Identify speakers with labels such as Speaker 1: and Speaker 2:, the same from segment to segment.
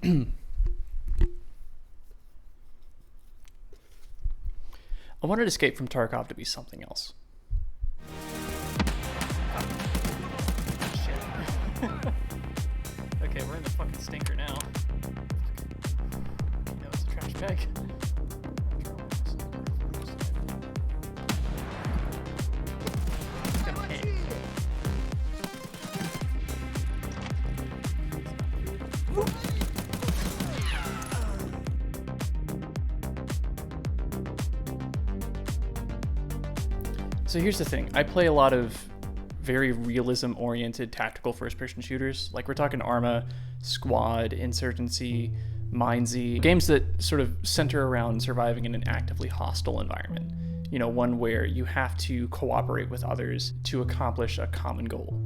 Speaker 1: I wanted Escape from Tarkov to be something else. Shit. Okay, we're in the fucking stinker now. That was a trash bag. So here's the thing. I play a lot of very realism-oriented tactical first-person shooters. Like we're talking Arma, Squad, Insurgency, Mindsy. Games that sort of center around surviving in an actively hostile environment. You know, one where you have to cooperate with others to accomplish a common goal.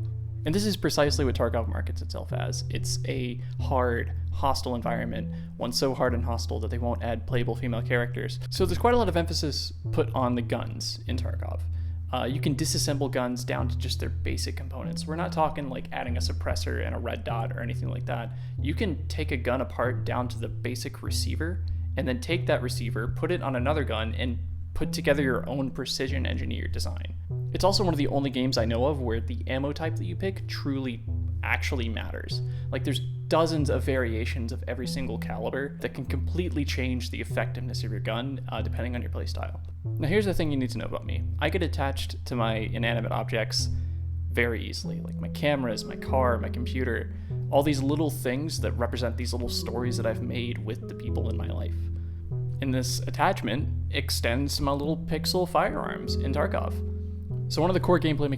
Speaker 1: And this is precisely what Tarkov markets itself as. It's a hard, hostile environment, one so hard and hostile that they won't add playable female characters. So there's quite a lot of emphasis put on the guns in Tarkov. You can disassemble guns down to just their basic components. We're not talking like adding a suppressor and a red dot or anything like that. You can take a gun apart down to the basic receiver and then take that receiver, put it on another gun, and put together your own precision engineered design. It's also one of the only games I know of where the ammo type that you pick truly actually matters. Like there's dozens of variations of every single caliber that can completely change the effectiveness of your gun depending on your playstyle. Now here's the thing you need to know about me. I get attached to my inanimate objects very easily, like my cameras, my car, my computer, all these little things that represent these little stories that I've made with the people in my life. And this attachment extends to my little pixel firearms in Tarkov. So one of the core gameplay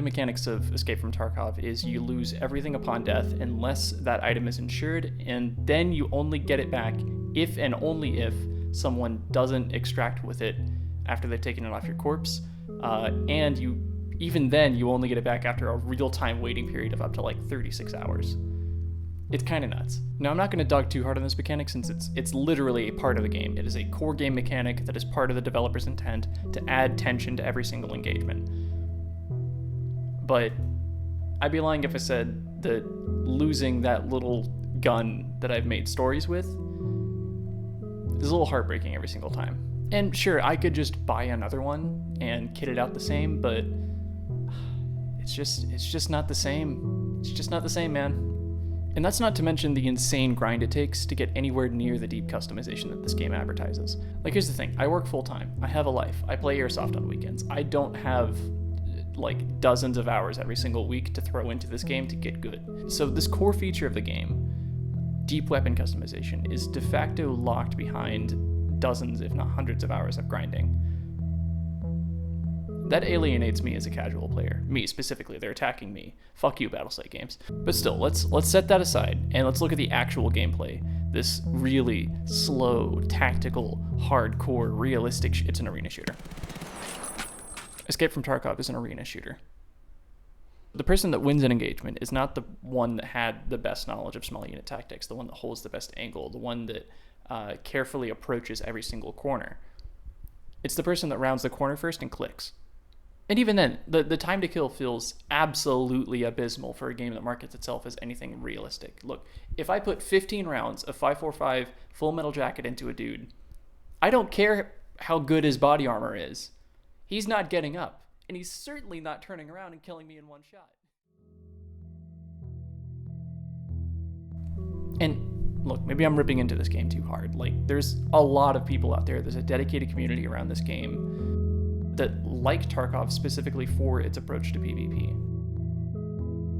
Speaker 1: mechanics of Escape from Tarkov is you lose everything upon death unless that item is insured, and then you only get it back if and only if someone doesn't extract with it after they've taken it off your corpse, and even then you only get it back after a real-time waiting period of up to like 36 hours. It's kind of nuts. Now, I'm not going to dog too hard on this mechanic since it's literally a part of the game. It is a core game mechanic that is part of the developer's intent to add tension to every single engagement. But I'd be lying if I said that losing that little gun that I've made stories with is a little heartbreaking every single time. And sure, I could just buy another one and kit it out the same, but it's just not the same. It's just not the same, man. And that's not to mention the insane grind it takes to get anywhere near the deep customization that this game advertises. Like, here's the thing. I work full-time. I have a life. I play Airsoft on weekends. I don't have, like, dozens of hours every single week to throw into this game to get good. So this core feature of the game, deep weapon customization, is de facto locked behind dozens, if not hundreds of hours of grinding. That alienates me as a casual player. Me, specifically. They're attacking me. Fuck you, Battlesite Games. But still, let's set that aside, and let's look at the actual gameplay. This really slow, tactical, hardcore, realistic it's an arena shooter. Escape from Tarkov is an arena shooter. The person that wins an engagement is not the one that had the best knowledge of small unit tactics, the one that holds the best angle, the one that carefully approaches every single corner. It's the person that rounds the corner first and clicks. And even then, the time to kill feels absolutely abysmal for a game that markets itself as anything realistic. Look, if I put 15 rounds of 5.45 Full Metal Jacket into a dude, I don't care how good his body armor is. He's not getting up, and he's certainly not turning around and killing me in one shot. And look, maybe I'm ripping into this game too hard. Like, there's a lot of people out there. There's a dedicated community around this game that like Tarkov specifically for its approach to PvP.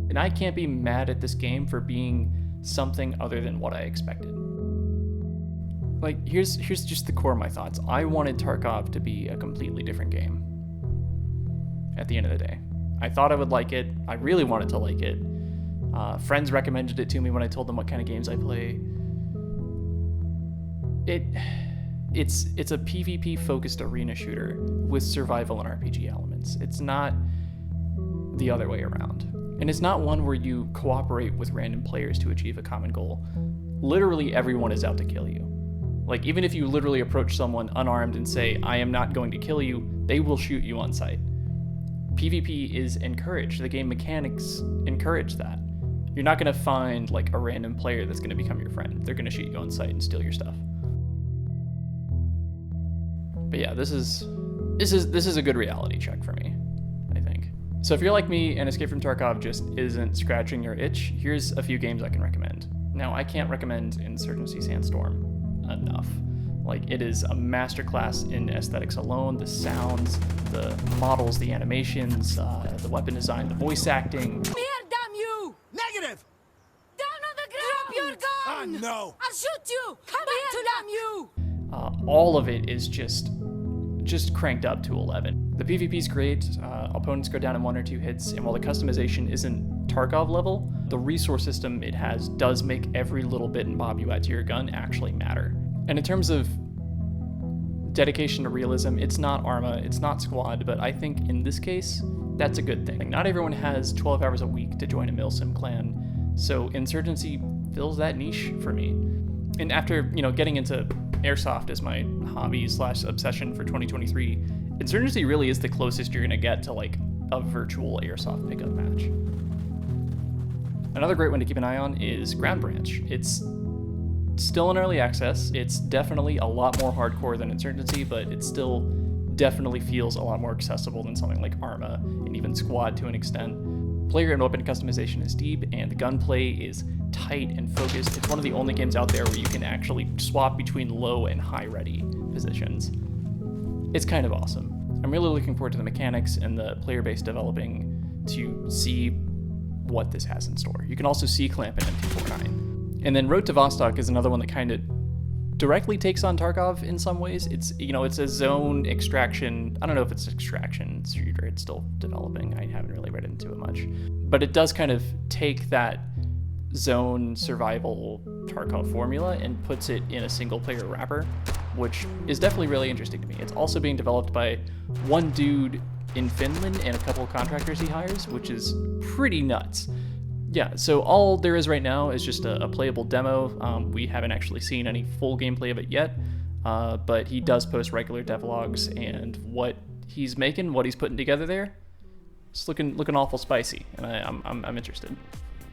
Speaker 1: And I can't be mad at this game for being something other than what I expected. Like, here's just the core of my thoughts. I wanted Tarkov to be a completely different game at the end of the day. I thought I would like it. I really wanted to like it. Friends recommended it to me when I told them what kind of games I play. It's a PvP-focused arena shooter with survival and RPG elements. It's not the other way around. And it's not one where you cooperate with random players to achieve a common goal. Literally everyone is out to kill you. Like, even if you literally approach someone unarmed and say, I am not going to kill you, they will shoot you on sight. PvP is encouraged. The game mechanics encourage that. You're not gonna find like a random player that's gonna become your friend. They're gonna shoot you on sight and steal your stuff. But yeah, this is a good reality check for me, I think. So if you're like me and Escape from Tarkov just isn't scratching your itch, here's a few games I can recommend. Now, I can't recommend Insurgency Sandstorm enough. Like, it is a masterclass in aesthetics alone, the sounds, the models, the animations, the weapon design, the voice acting.
Speaker 2: Come here, damn you!
Speaker 3: Negative!
Speaker 2: Down on the ground! Drop your gun!
Speaker 3: No!
Speaker 2: I'll shoot you! Come here, damn you!
Speaker 1: All of it is just cranked up to 11. The PvP's great, opponents go down in 1 or 2 hits, and while the customization isn't Tarkov level, the resource system it has does make every little bit and bob you add to your gun actually matter. And in terms of dedication to realism, it's not Arma, it's not Squad, but I think in this case, that's a good thing. Not everyone has 12 hours a week to join a milsim clan, so Insurgency fills that niche for me. And after, getting into airsoft as my hobby / obsession for 2023, Insurgency really is the closest you're gonna get to like a virtual airsoft pickup match. Another great one to keep an eye on is Ground Branch. It's still in early access. It's definitely a lot more hardcore than Insurgency, but it still definitely feels a lot more accessible than something like Arma and even Squad to an extent. Player and weapon customization is deep, and the gunplay is tight and focused. It's one of the only games out there where you can actually swap between low and high ready positions. It's kind of awesome. I'm really looking forward to the mechanics and the player base developing to see what this has in store. You can also see Clamp in MT49. And then Road to Vostok is another one that kind of directly takes on Tarkov in some ways. It's a zone extraction. I don't know if it's extraction shooter. It's still developing. I haven't really read into it much. But it does kind of take that zone survival Tarkov formula and puts it in a single player wrapper, which is definitely really interesting to me. It's also being developed by one dude in Finland and a couple of contractors he hires, which is pretty nuts. Yeah, so all there is right now is just a playable demo. We haven't actually seen any full gameplay of it yet, but he does post regular devlogs, and what he's making, what he's putting together there, it's looking awful spicy, and I'm interested.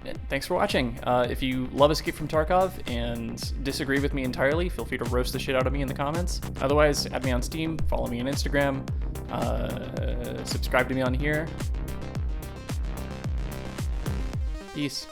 Speaker 1: And thanks for watching. If you love Escape from Tarkov and disagree with me entirely, feel free to roast the shit out of me in the comments. Otherwise, add me on Steam, follow me on Instagram, subscribe to me on here. Peace.